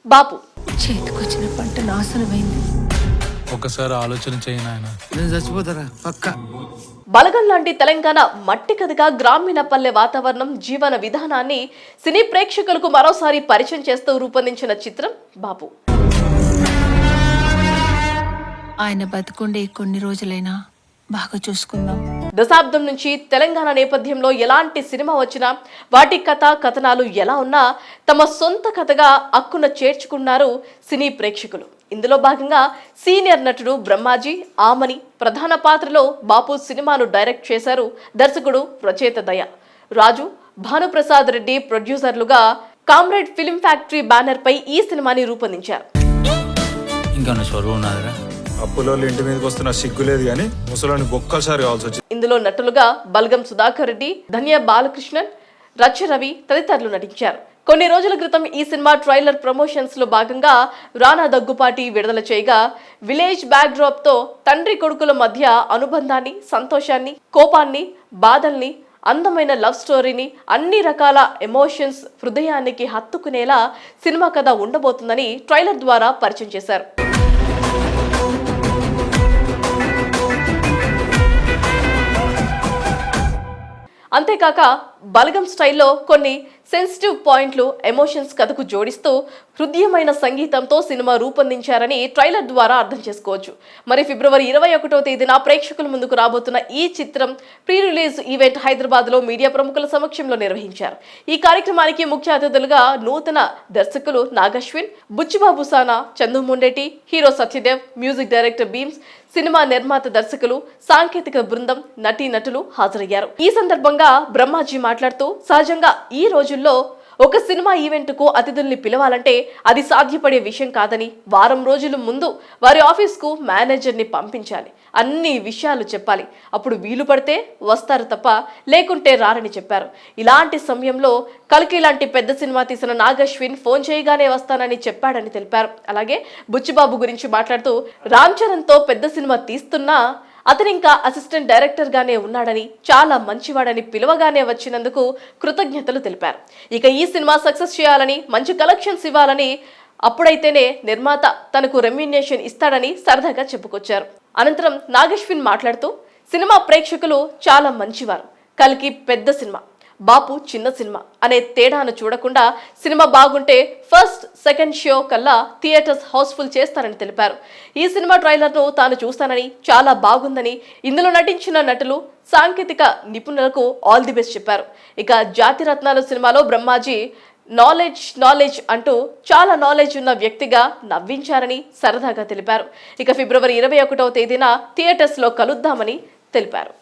బాపు చేతికొచ్చిన పంట నాశనమైంది. ఒకసారి ఆలోచన చేయను ఆయన. నేను చచ్చిపోతారా పక్క. బలగం లాంటి తెలంగాణ మట్టి కథగా గ్రామీణ పల్లె వాతావరణం జీవన విధానాన్ని సినీ ప్రేక్షకులకు మరోసారి పరిచయం చేస్తూ రూపొందించిన చిత్రం బాపు. ఆయన బతుకుండే కొన్ని రోజులైనా బాగా చూసుకుందాం. దశాబ్దం నుంచి తెలంగాణ నేపథ్యంలో ఎలాంటి సినిమా వచ్చినా వాటి కథనాలు ఎలా ఉన్నా తమ సొంత కథగా అక్కున చేర్చుకున్నారు సినీ ప్రేక్షకులు. ఇందులో భాగంగా సీనియర్ నటుడు బ్రహ్మాజీ ఆమని ప్రధాన పాత్రలో బాపు సినిమాను డైరెక్ట్ చేశారు దర్శకుడు రచయిత దయ రాజు, భానుప్రసాద్ రెడ్డి ప్రొడ్యూసర్లుగా కామ్రేడ్ ఫిల్మ్ ఫ్యాక్టరీ బ్యానర్ పై ఈ సినిమాని రూపొందించారు. అప్పులో ఇంటి మీదకి వస్తున్న సిగ్గులేదు కానీ ముసలోని బొక్కసారి కావాల్సి వచ్చింది. ఇందులో నటులుగా బల్గం సుధాకర్ రెడ్డి, ధన్య బాలకృష్ణన్, రచ్చ రవి తదితరులు నటించారు. కొన్ని రోజుల క్రితం ఈ సినిమా ట్రైలర్ ప్రమోషన్స్ లో భాగంగా రానా దగ్గుపాటి విడుదల చేయగా విలేజ్ బ్యాక్ డ్రాప్ తో తండ్రి కొడుకుల మధ్య అనుబంధాన్ని, సంతోషాన్ని, కోపాన్ని, బాధల్ని, అందమైన లవ్ స్టోరీని, అన్ని రకాల ఎమోషన్స్ హృదయానికి హత్తుకునేలా సినిమా కథ ఉండబోతుందని ట్రైలర్ ద్వారా పరిచయం చేశారు. అంతేకాక బలగం స్టైల్లో కొన్ని సెన్సిటివ్ పాయింట్లు, ఎమోషన్స్ కథకు జోడిస్తూ హృదయమైన సంగీతంతో సినిమా రూపొందించారని ట్రైలర్ ద్వారా అర్థం చేసుకోవచ్చు. మరి ఫిబ్రవరి 21వ తేదీన ప్రేక్షకుల ముందుకు రాబోతున్న ఈ చిత్రం ప్రీ రిలీజ్ ఈవెంట్ హైదరాబాద్ లో మీడియా ప్రముఖుల సమక్షంలో నిర్వహించారు. ఈ కార్యక్రమానికి ముఖ్య అతిథులుగా నూతన దర్శకులు Nag Ashwin, Buchibabu Sana, Chandoo Mondeti, hero Satyadev, music director Bheems, cinema నిర్మాత దర్శకులు, సాంకేతిక బృందం, నటీనటులు హాజరయ్యారు. ఈ సందర్భంగా బ్రహ్మాజీ మాట్లాడుతూ సహజంగా ఈ రోజుల్లో ఒక సినిమా ఈవెంట్ కు అతిథుల్ని పిలవాలంటే అది సాధ్యపడే విషయం కాదని, వారం రోజుల ముందు వారి ఆఫీస్ కు మేనేజర్ ని పంపించాలి, అన్ని విషయాలు చెప్పాలి, అప్పుడు వీలు పడితే వస్తారు తప్ప లేకుంటే రారని చెప్పారు. ఇలాంటి సమయంలో కల్కి లాంటి పెద్ద సినిమా తీసిన నాగశ్విన్ ఫోన్ చేయగానే వస్తానని చెప్పాడని తెలిపారు. అలాగే బుచ్చిబాబు గురించి మాట్లాడుతూ రామ్ చరణ్ తో పెద్ద సినిమా తీస్తున్నా అతను ఇంకా అసిస్టెంట్ డైరెక్టర్ గానే ఉన్నాడని, చాలా మంచివాడని పిలవగానే వచ్చినందుకు కృతజ్ఞతలు తెలిపారు. ఇక ఈ సినిమా సక్సెస్ చేయాలని, మంచి కలెక్షన్స్ ఇవ్వాలని, అప్పుడైతేనే నిర్మాత తనకు రెమ్యునేషన్ ఇస్తాడని సరదాగా చెప్పుకొచ్చారు. అనంతరం నాగశ్విన్ మాట్లాడుతూ సినిమా ప్రేక్షకులు చాలా మంచివారు, కల్కి పెద్ద సినిమా, బాపు చిన్న సినిమా అనే తేడాను చూడకుండా సినిమా బాగుంటే ఫస్ట్, సెకండ్ షో కల్లా థియేటర్స్ హౌస్ఫుల్ చేస్తారని తెలిపారు. ఈ సినిమా ట్రైలర్ను తాను చూస్తానని, చాలా బాగుందని, ఇందులో నటించిన నటులు, సాంకేతిక నిపుణులకు ఆల్ ది బెస్ట్ చెప్పారు. ఇక జాతిరత్నాలు సినిమాలో బ్రహ్మాజీ నాలెడ్జ్ అంటూ చాలా నాలెడ్జ్ ఉన్న వ్యక్తిగా నవ్వించారని సరదాగా తెలిపారు. ఇక ఫిబ్రవరి 21వ తేదీన థియేటర్స్ లో కలుద్దామని తెలిపారు.